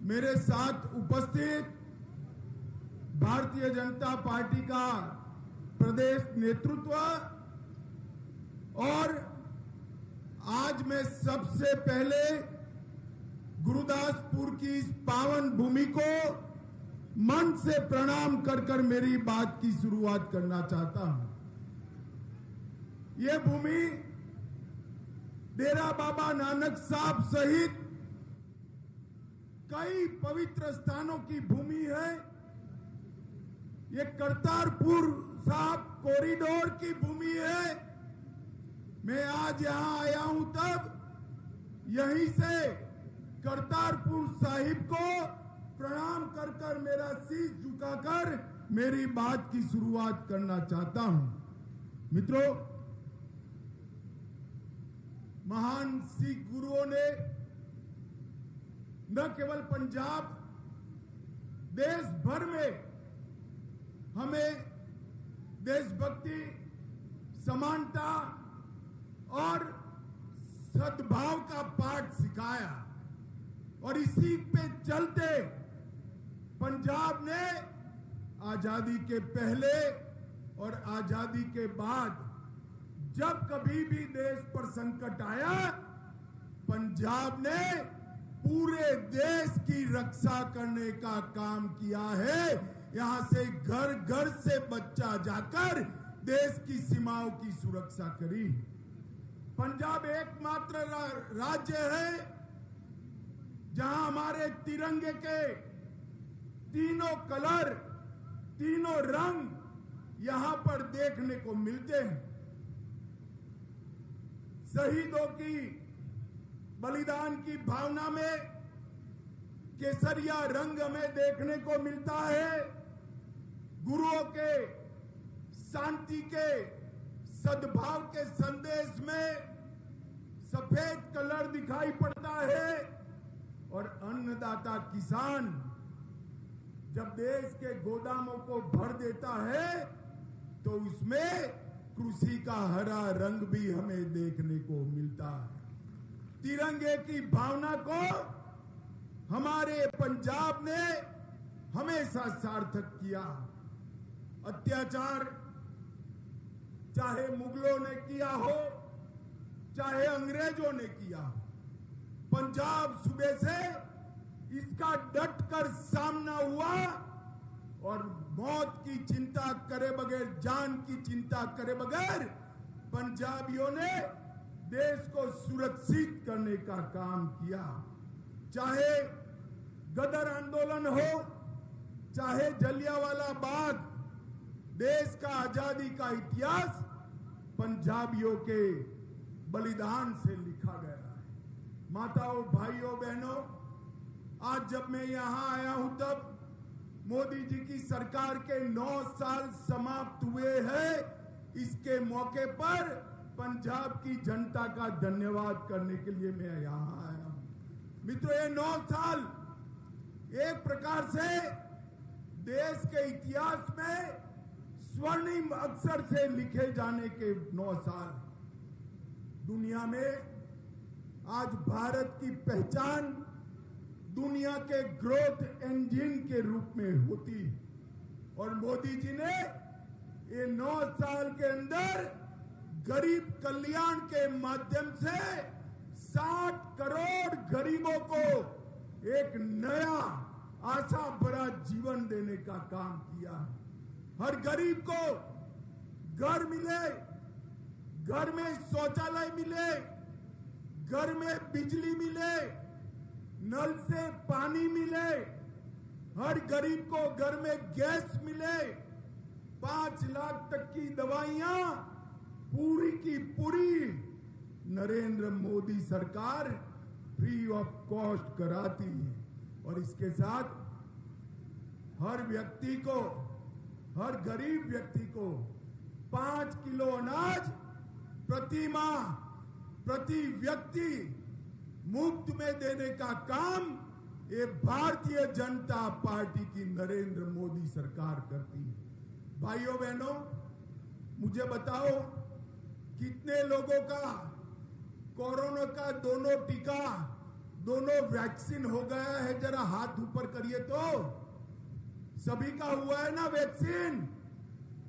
मेरे साथ उपस्थित भारतीय जनता पार्टी का प्रदेश नेतृत्व और आज मैं सबसे पहले गुरुदासपुर की इस पावन भूमि को मन से प्रणाम कर मेरी बात की शुरुआत करना चाहता हूं। ये भूमि डेरा बाबा नानक साहब सहित कई पवित्र स्थानों की भूमि है। ये करतारपुर साहब कॉरिडोर की भूमि है। मैं आज यहां आया हूं तब यहीं से करतारपुर साहिब को प्रणाम कर मेरा शीश झुकाकर मेरी बात की शुरुआत करना चाहता हूं। मित्रों, महान सिख गुरुओं ने न केवल पंजाब, देश भर में हमें देशभक्ति, समानता और सद्भाव का पाठ सिखाया और इसी पे चलते पंजाब ने आजादी के पहले और आजादी के बाद जब कभी भी देश पर संकट आया, पंजाब ने पूरे देश की रक्षा करने का काम किया है। यहां से घर घर से बच्चा जाकर देश की सीमाओं की सुरक्षा करी। पंजाब एकमात्र राज्य है जहां हमारे तिरंगे के तीनों कलर, तीनों रंग यहां पर देखने को मिलते हैं। शहीदों की बलिदान की भावना में केसरिया रंग हमें देखने को मिलता है। गुरुओं के शांति के, सद्भाव के संदेश में सफेद कलर दिखाई पड़ता है और अन्नदाता किसान जब देश के गोदामों को भर देता है तो उसमें कृषि का हरा रंग भी हमें देखने को मिलता है। तिरंगे की भावना को हमारे पंजाब ने हमेशा सार्थक किया। अत्याचार चाहे मुगलों ने किया हो, चाहे अंग्रेजों ने किया हो, पंजाब सूबे से इसका डटकर सामना हुआ और मौत की चिंता करे बगैर, जान की चिंता करे बगैर पंजाबियों ने देश को सुरक्षित करने का काम किया। चाहे गदर आंदोलन हो, चाहे जलियांवाला बाग, देश का आजादी का इतिहास पंजाबियों के बलिदान से लिखा गया है। माताओं, भाइयों, बहनों, आज जब मैं यहां आया हूं तब मोदी जी की सरकार के 9 साल समाप्त हुए हैं। इसके मौके पर पंजाब की जनता का धन्यवाद करने के लिए मैं यहां आया हूं। मित्रों, ये 9 साल एक प्रकार से देश के इतिहास में स्वर्णिम अक्षर से लिखे जाने के 9 साल। दुनिया में आज भारत की पहचान दुनिया के ग्रोथ इंजन के रूप में होती और मोदी जी ने ये 9 साल के अंदर गरीब कल्याण के माध्यम से 60 करोड़ गरीबों को एक नया आशा भरा जीवन देने का काम किया। हर गरीब को घर मिले, घर में शौचालय मिले, घर में बिजली मिले, नल से पानी मिले, हर गरीब को घर में गैस मिले, 5 लाख तक की दवाइयां पूरी की पूरी नरेंद्र मोदी सरकार फ्री ऑफ कॉस्ट कराती है। और इसके साथ हर व्यक्ति को, हर गरीब व्यक्ति को 5 किलो अनाज प्रति माह, प्रति व्यक्ति मुफ्त में देने का काम ये भारतीय जनता पार्टी की नरेंद्र मोदी सरकार करती है। भाइयों बहनों, मुझे बताओ कितने लोगों का कोरोना का दोनों टीका दोनों वैक्सीन हो गया है? जरा हाथ ऊपर करिए तो। सभी का हुआ है ना वैक्सीन?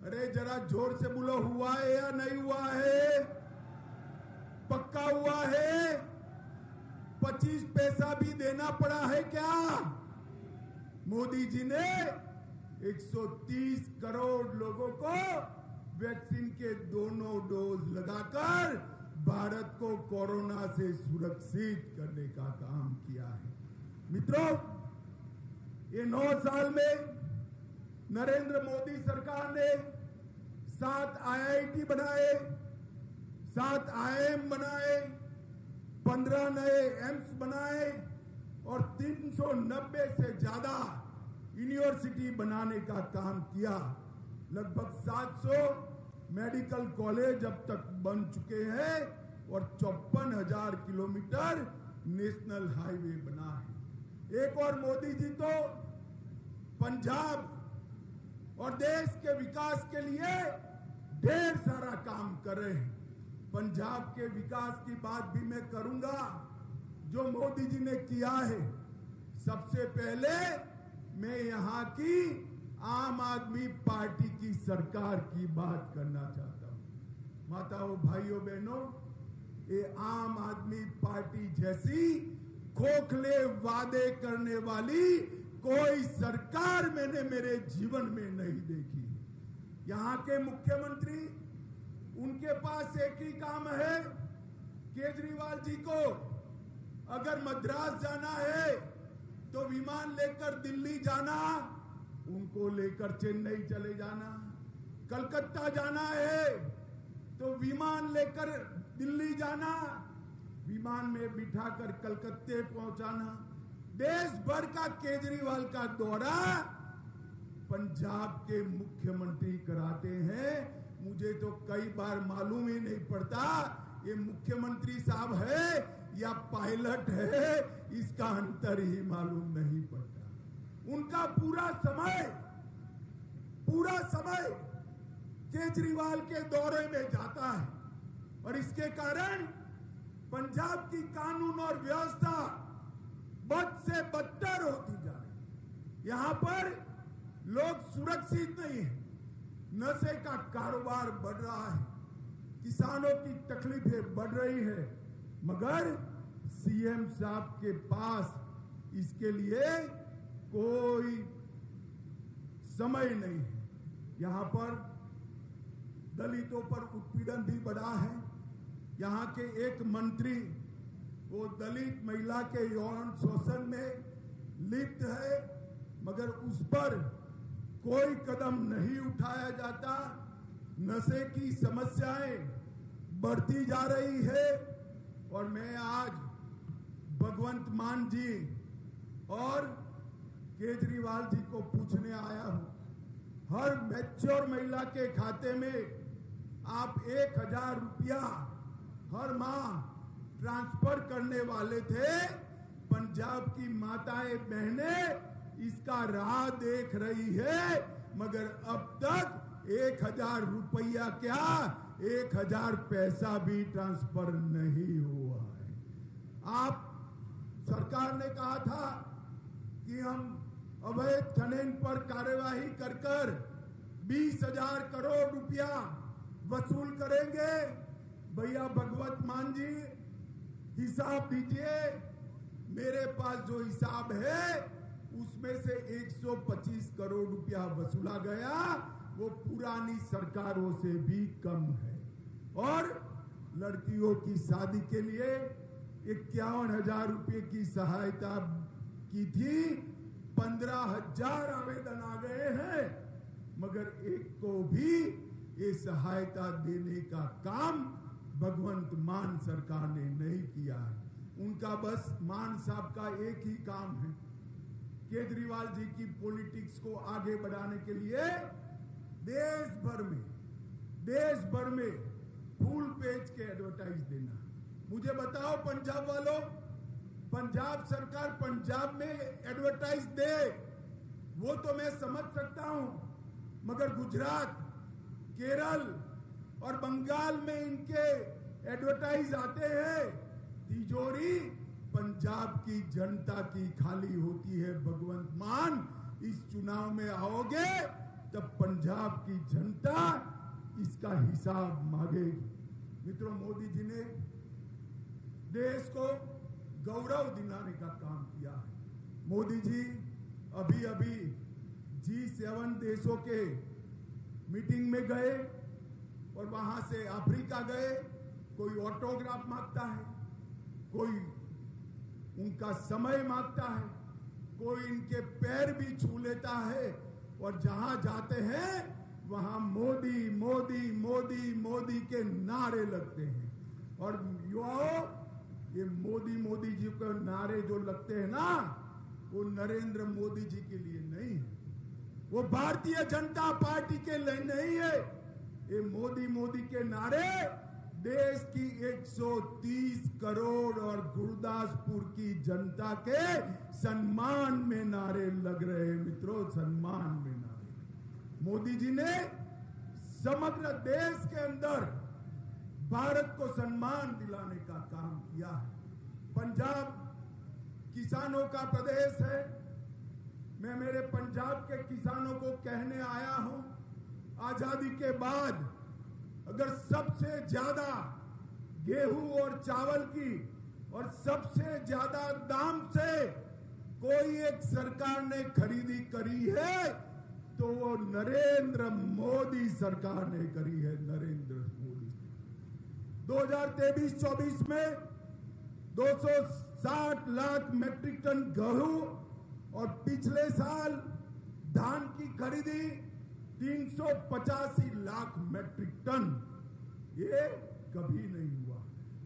अरे जरा जोर से बोलो, हुआ है या नहीं हुआ है? पक्का हुआ है? 25 पैसा भी देना पड़ा है क्या? मोदी जी ने 130 करोड़ लोगों को वैक्सीन के दोनों डोज लगाकर भारत को कोरोना से सुरक्षित करने का काम किया है। मित्रों, ये 9 साल में नरेंद्र मोदी सरकार ने 7 IIT बनाए, 7 IIM बनाए, 15 नए एम्स बनाए और 390 से ज्यादा यूनिवर्सिटी बनाने का काम किया। लगभग 700 मेडिकल कॉलेज अब तक बन चुके हैं और 54,000 किलोमीटर नेशनल हाईवे बना है। एक और मोदी जी तो पंजाब और देश के विकास के लिए ढेर सारा काम कर रहे हैं। पंजाब के विकास की बात भी मैं करूंगा जो मोदी जी ने किया है। सबसे पहले मैं यहां की आम आदमी पार्टी की सरकार की बात करना चाहता हूं। माताओं, भाइयों, बहनों, ये आम आदमी पार्टी जैसी खोखले वादे करने वाली कोई सरकार मैंने मेरे जीवन में नहीं देखी। यहां के मुख्यमंत्री, उनके पास एक ही काम है, केजरीवाल जी को अगर मद्रास जाना है तो विमान लेकर दिल्ली जाना, उनको लेकर चेन्नई चले जाना। कलकत्ता जाना है तो विमान लेकर दिल्ली जाना, विमान में बिठाकर कलकत्ते पहुंचाना। देश भर का केजरीवाल का दौरा पंजाब के मुख्यमंत्री कराते हैं। मुझे तो कई बार मालूम ही नहीं पड़ता ये मुख्यमंत्री साहब है या पायलट है, इसका अंतर ही मालूम नहीं पड़ता। उनका पूरा समय केजरीवाल के दौरे में जाता है और इसके कारण पंजाब की कानून और व्यवस्था बद से बदतर होती जा रही। यहां पर लोग सुरक्षित नहीं है, नशे का कारोबार बढ़ रहा है, किसानों की तकलीफें बढ़ रही है, मगर सीएम साहब के पास इसके लिए कोई समय नहीं है। यहां पर दलितों पर उत्पीड़न भी बढ़ा है। यहां के एक मंत्री वो दलित महिला के यौन शोषण में लिप्त है, मगर उस पर कोई कदम नहीं उठाया जाता। नशे की समस्याएं बढ़ती जा रही है और मैं आज भगवंत मान जी और केजरीवाल जी को पूछने आया हूं। हर मैच्योर महिला के खाते में आप 1,000 रुपया हर माह ट्रांसफर करने वाले थे। पंजाब की माताएं बहनें इसका राह देख रही है, मगर अब तक 1,000 रुपया क्या 1,000 पैसा भी ट्रांसफर नहीं हुआ है। आप सरकार ने कहा था कि हम अवैध खनन पर कार्यवाही कर 20,000 करोड़ रुपया वसूल करेंगे। भैया भगवत मान जी, हिसाब दीजिए। मेरे पास जो हिसाब है उसमें से 125 करोड़ रुपया वसूला गया, वो पुरानी सरकारों से भी कम है। और लड़कियों की शादी के लिए 51,000 रुपये की सहायता की थी, 15,000 आवेदन आ गए हैं, मगर एक को भी ये सहायता देने का काम भगवंत मान सरकार ने नहीं किया है। उनका बस मान साहब का एक ही काम है, केजरीवाल जी की पॉलिटिक्स को आगे बढ़ाने के लिए देश भर में फुल पेज के एडवर्टाइज देना। मुझे बताओ पंजाब वालों, पंजाब सरकार पंजाब में एडवर्टाइज दे वो तो मैं समझ सकता हूं, मगर गुजरात, केरल और बंगाल में इनके एडवर्टाइज आते हैं, तिजोरी पंजाब की जनता की खाली होती है भगवंत मान। इस चुनाव में आओगे तब पंजाब की जनता इसका हिसाब मांगेगी। मित्रों, मोदी जी ने देश को गौरव दिलाने का काम किया है। मोदी जी अभी अभी G7 देशों के मीटिंग में गए और वहां से अफ्रीका गए। कोई ऑटोग्राफ मांगता है, कोई उनका समय मांगता है, कोई इनके पैर भी छू लेता है और जहां जाते हैं वहां मोदी मोदी मोदी मोदी के नारे लगते हैं। और युवाओं, ये मोदी मोदी जी के नारे जो लगते हैं ना, वो नरेंद्र मोदी जी के लिए नहीं है, वो भारतीय जनता पार्टी के लिए नहीं है। ये मोदी मोदी के नारे देश की 130 करोड़ और गुरदासपुर की जनता के सम्मान में नारे लग रहे हैं। मित्रों, सम्मान में नारे। मोदी जी ने समग्र देश के अंदर भारत को सम्मान दिलाने का काम किया है। पंजाब किसानों का प्रदेश है। मैं मेरे पंजाब के किसानों को कहने आया हूं, आजादी के बाद अगर सबसे ज्यादा गेहूं और चावल की और सबसे ज्यादा दाम से कोई एक सरकार ने खरीदी करी है तो वो नरेंद्र मोदी सरकार ने करी है। नरेंद्र मोदी 2023-24 में 260 लाख मैट्रिक टन गेहूं और पिछले साल धान की खरीदी 385 लाख मैट्रिक टन, ये कभी नहीं हुआ।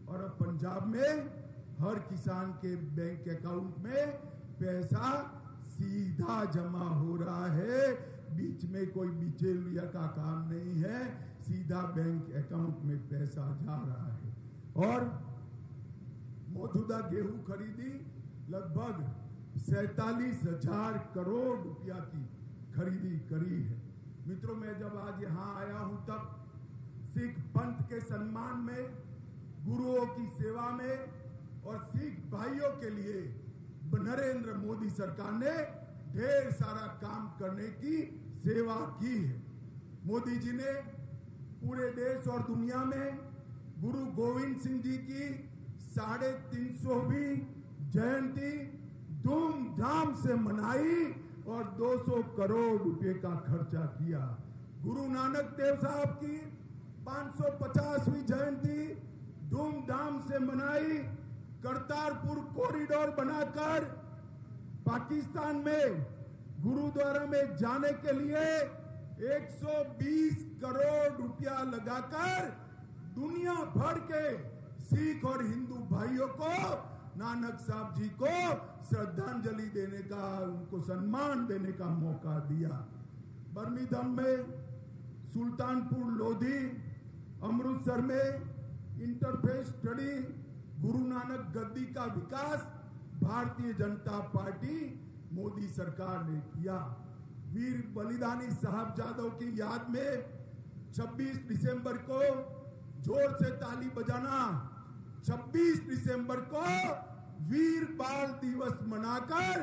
और अब पंजाब में हर किसान के बैंक अकाउंट में पैसा सीधा जमा हो रहा है। बीच में कोई बिचौलिया का काम नहीं है, सीधा बैंक अकाउंट में पैसा जा रहा है। और मौजूदा गेहूं खरीदी लगभग 47,000 करोड़ रुपया की खरीदी करी है। मित्रों, मैं जब आज यहां आया हूं तब सिख पंथ के सम्मान में, गुरुओं की सेवा में और सिख भाइयों के लिए नरेंद्र मोदी सरकार ने ढेर सारा काम करने की सेवा की है। मोदी जी ने पूरे देश और दुनिया में गुरु गोविंद सिंह जी की 350वीं जयंती धूमधाम से मनाई और 200 करोड़ रुपए का खर्चा किया। गुरु नानक देव साहब की 550वीं जयंती धूमधाम से मनाई। करतारपुर कॉरिडोर बनाकर पाकिस्तान में गुरुद्वारा में जाने के लिए 120 करोड़ रुपया लगाकर दुनिया भर के सिख और हिंदू भाइयों को नानक साहब जी को श्रद्धांजलि देने का, उनको सम्मान देने का मौका दिया। बर्मिंघम में, सुल्तानपुर लोधी, अमृतसर में इंटरफेस स्टडी, गुरु नानक गद्दी का विकास भारतीय जनता पार्टी मोदी सरकार ने किया। वीर बलिदानी साहबजादों की याद में 26 दिसंबर को जोर से ताली बजाना, 26 दिसंबर को वीर बाल दिवस मनाकर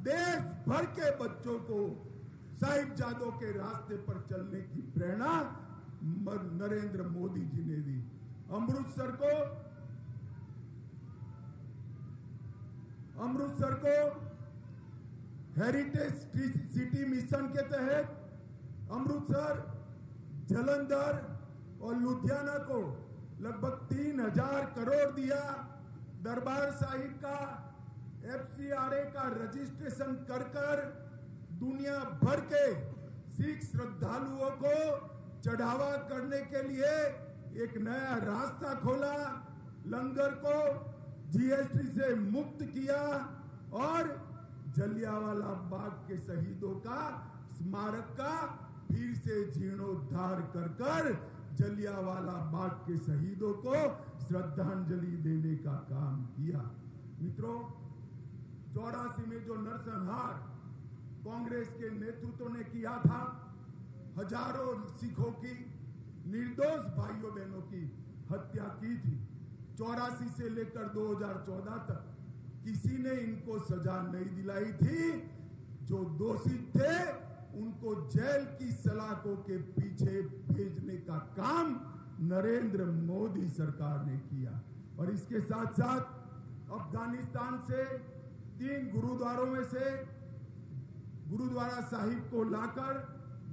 देश भर के बच्चों को साहिबजादों के रास्ते पर चलने की प्रेरणा नरेंद्र मोदी जी ने दी। अमृतसर को हेरिटेज सिटी मिशन के तहत अमृतसर, जालंधर और लुधियाना को लगभग 3,000 करोड़ दिया। दरबार साहिब का FCRA का रजिस्ट्रेशन कर दुनिया भर के सिख श्रद्धालुओं को चढ़ावा करने के लिए एक नया रास्ता खोला। लंगर को GST से मुक्त किया और जलियांवाला बाग के शहीदों का स्मारक का फिर से जीर्णोद्धार कर जलियांवाला बाग के शहीदों को श्रद्धांजलि देने का काम किया। मित्रों, 84 में जो नरसंहार कांग्रेस के नेतृत्व ने किया था, हजारों सिखों की, निर्दोष भाइयों बहनों की हत्या की थी। 84 से लेकर 2014 तक किसी ने इनको सजा नहीं दिलाई थी। जो दोषी थे उनको जेल की सलाखों के पीछे भेजने का काम नरेंद्र मोदी सरकार ने किया। और इसके साथ साथ अफगानिस्तान से 3 गुरुद्वारों में से गुरुद्वारा साहिब को लाकर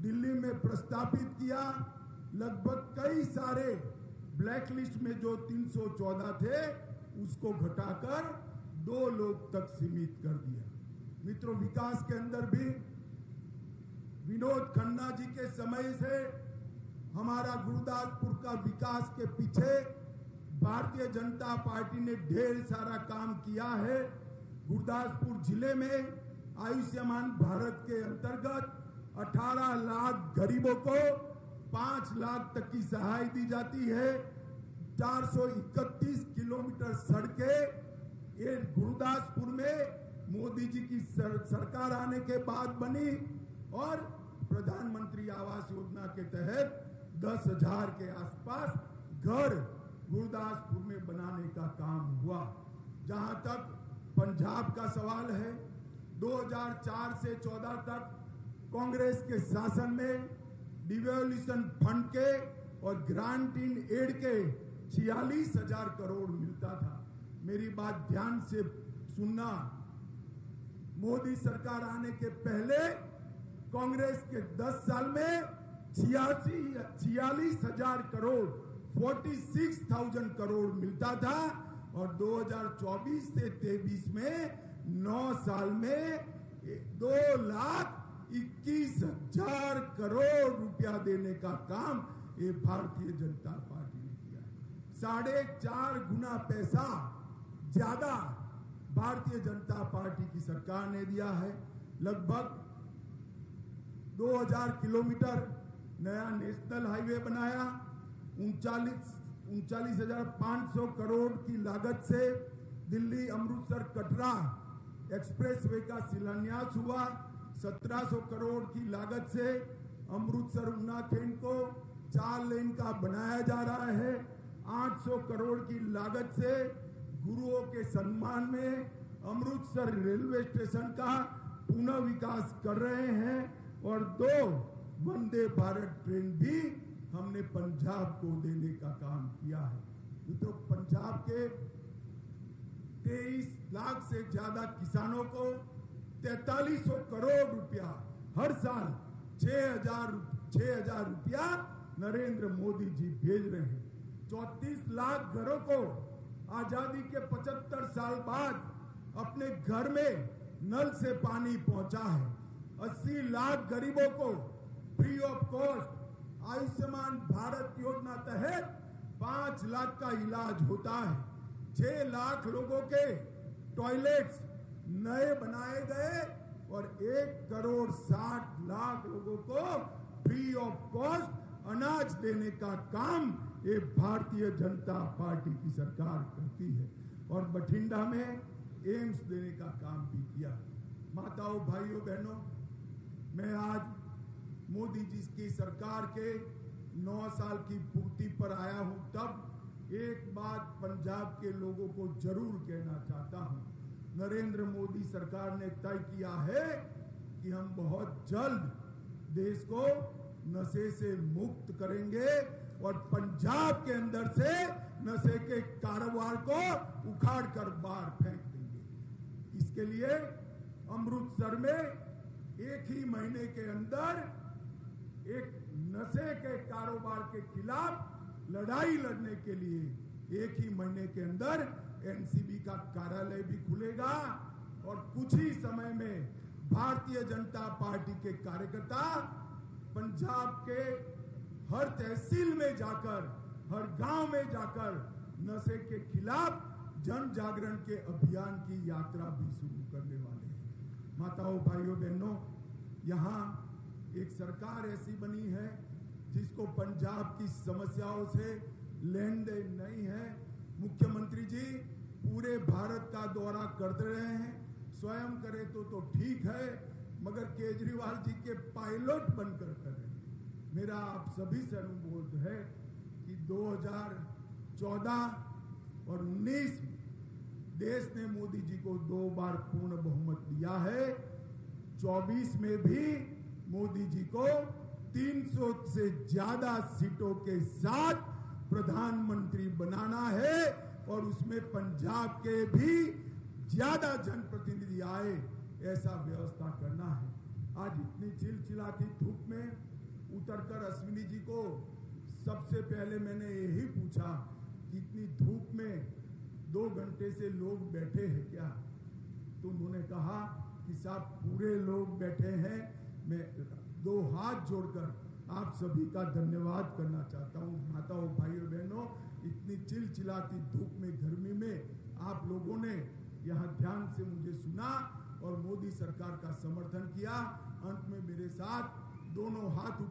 दिल्ली में प्रस्तापित किया। लगभग कई सारे ब्लैक लिस्ट में जो 314 थे उसको घटाकर 2 लोग तक सीमित कर दिया। मित्रों, विकास के अंदर भी विनोद खन्ना जी के समय से हमारा गुरदासपुर का विकास के पीछे भारतीय जनता पार्टी ने ढेर सारा काम किया है। गुरदासपुर जिले में आयुष्मान भारत के अंतर्गत 18 लाख गरीबों को 5 लाख तक की सहाय दी जाती है। 431 किलोमीटर सड़कें ये गुरदासपुर में मोदी जी की सरकार आने के बाद बनी और प्रधानमंत्री आवास योजना के तहत 10,000 के आसपास घर गुरदासपुर में बनाने का काम हुआ। जहां तक पंजाब का सवाल है, 2004 से 14 तक कांग्रेस के शासन में डिवोल्यूशन फंड के और ग्रांट इन एड के 46,000 करोड़ मिलता था। मेरी बात ध्यान से सुनना, मोदी सरकार आने के पहले कांग्रेस के 10 साल में 46,000 करोड़ 46,000 करोड़ मिलता था और 2024 से 23 में 9 साल में 2,21,000 करोड़ रुपया देने का काम ये भारतीय जनता पार्टी ने किया। 4.5 गुना पैसा ज्यादा भारतीय जनता पार्टी की सरकार ने दिया है। लगभग 2000 किलोमीटर नया नेशनल हाईवे बनाया। 39,500 करोड़ की लागत से दिल्ली अमृतसर कटरा एक्सप्रेसवे का शिलान्यास हुआ। 1700 करोड़ की लागत से अमृतसर उना ट्रेन को 4 लेन का बनाया जा रहा है। 800 करोड़ की लागत से गुरुओं के सम्मान में अमृतसर रेलवे स्टेशन का पुनः विकास कर रहे हैं और 2 वंदे भारत ट्रेन भी हमने पंजाब को देने का काम किया है। तो पंजाब के 23 लाख से ज्यादा किसानों को 4300 करोड़ रुपया हर साल 6,000 रुपया नरेंद्र मोदी जी भेज रहे हैं। 34 लाख घरों को आजादी के 75 साल बाद अपने घर में नल से पानी पहुंचा है। 80 लाख गरीबों को free of cost Ayushman Bharat योजना तहत 5 लाख का इलाज होता है। 6 लाख लोगों के टॉयलेट्स नए बनाए गए और 1,60,00,000 लोगों को फ्री ऑफ कॉस्ट अनाज देने का काम ये भारतीय जनता पार्टी की सरकार करती है। और बठिंडा में एम्स देने का काम भी किया। माताओं, भाइयों, बहनों, मैं आज मोदी जी की सरकार के 9 साल की पूर्ति पर आया हूं। तब एक बात पंजाब के लोगों को जरूर कहना चाहता हूं। नरेंद्र मोदी सरकार ने तय किया है कि हम बहुत जल्द देश को नशे से मुक्त करेंगे और पंजाब के अंदर से नशे के कारोबार को उखाड़ कर बाहर फेंक देंगे। इसके लिए अमृतसर में एक ही महीने के अंदर एक नशे के कारोबार के खिलाफ लड़ाई लड़ने के लिए एक ही महीने के अंदर एनसीबी का कार्यालय भी खुलेगा और कुछ ही समय में भारतीय जनता पार्टी के कार्यकर्ता पंजाब के हर तहसील में जाकर, हर गांव में जाकर नशे के खिलाफ जन जागरण के अभियान की यात्रा भी शुरू करने वाले हैं। माताओं, भाइयों, बहनों, यहाँ एक सरकार ऐसी बनी है जिसको पंजाब की समस्याओं से लेन देन नहीं है। मुख्यमंत्री जी पूरे भारत का दौरा करते रहे हैं। स्वयं करे तो ठीक है, मगर केजरीवाल जी के पायलट बनकर कर रहे हैं। मेरा आप सभी से अनुरोध है कि 2014 और 19 में देश ने मोदी जी को 2 बार पूर्ण बहुमत दिया है। 24 में भी मोदी जी को 300 से ज्यादा सीटों के साथ प्रधानमंत्री बनाना है और उसमें पंजाब के भी ज्यादा जनप्रतिनिधि आए, ऐसा व्यवस्था करना है। आज इतनी चिलचिलाती धूप में उतरकर अश्विनी जी को सबसे पहले मैंने यही पूछा कि इतनी धूप में 2 घंटे से लोग बैठे हैं क्या? तो उन्होंने कहा कि साहब पूरे लोग बैठे हैं। मैं 2 हाथ जोड़कर आप सभी का धन्यवाद करना चाहता हूँ। माताओं, भाइयों, बहनों, इतनी चिलचिलाती धूप में, गर्मी में आप लोगों ने यहाँ ध्यान से मुझे सुना और मोदी सरकार का समर्थन किया। अंत में मेरे साथ दोनों हाथ